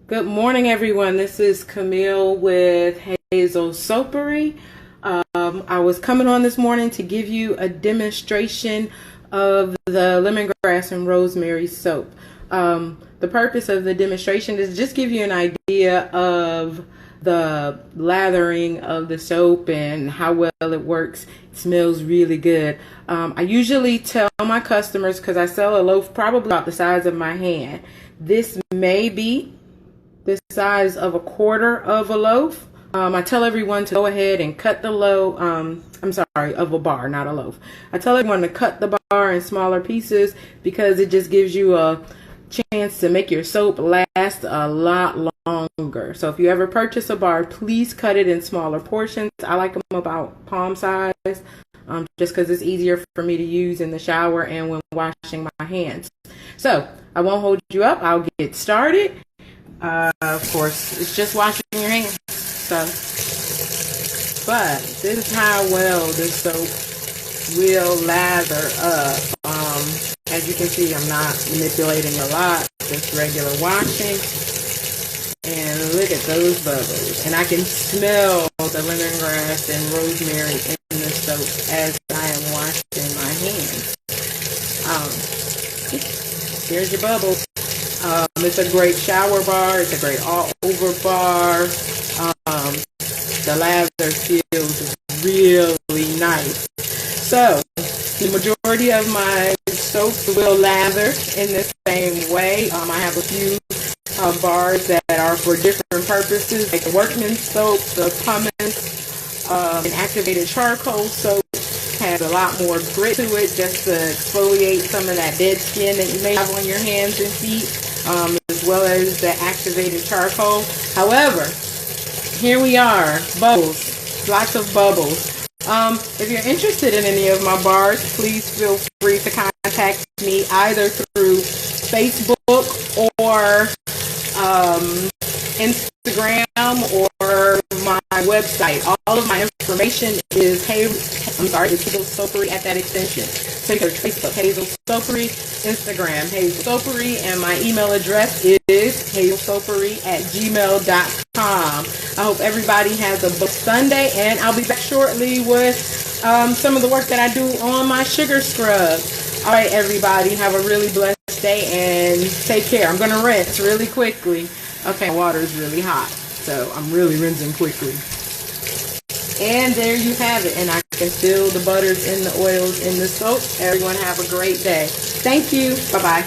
Good morning, everyone. This is Camille with Hazel Soapery. I was coming on this morning to give you a demonstration of the lemongrass and rosemary soap. The purpose of the demonstration is just give you an idea of the lathering of the soap and how well it works. It smells really good. I usually tell my customers, because I sell a loaf probably about the size of my hand, this may be the size of a quarter of a loaf. I tell everyone to go ahead and cut the loaf, of a bar, not a loaf. I tell everyone to cut the bar in smaller pieces because it just gives you a chance to make your soap last a lot longer. So if you ever purchase a bar, please cut it in smaller portions. I like them about palm size, just because it's easier for me to use in the shower and when washing my hands. So I won't hold you up. I'll get started. Of course, it's just washing your hands. But this is how well this soap will lather up. As you can see, I'm not manipulating a lot, just regular washing. And look at those bubbles. And I can smell the lemongrass and rosemary in the soap as I am washing my hands. Here's your bubbles. It's a great shower bar. It's a great all-over bar. The lather feels really nice. So, the majority of my soaps will lather in the same way. I have a few bars that are for different purposes, like the workman's soap, the pumice, an activated charcoal soap has a lot more grit to it, just to exfoliate some of that dead skin that you may have on your hands and feet, as well as the activated charcoal. However, here we are, bubbles, lots of bubbles. If you're interested in any of my bars, please feel free to contact me either through Facebook or Instagram or my website. All of my information is Hazel Soapery at that extension. So you can search Facebook, Hazel Soapery, Instagram, Hazel Soapery, and my email address is hazelsoapery@gmail.com. I hope everybody has a blessed Sunday, and I'll be back shortly with some of the work that I do on my sugar scrub. All right, everybody, have a really blessed day and take care. I'm going to rinse really quickly. Okay, water is really hot, so I'm really rinsing quickly. And there you have it. And I can feel the butters and the oils in the soap. Everyone have a great day. Thank you. Bye-bye.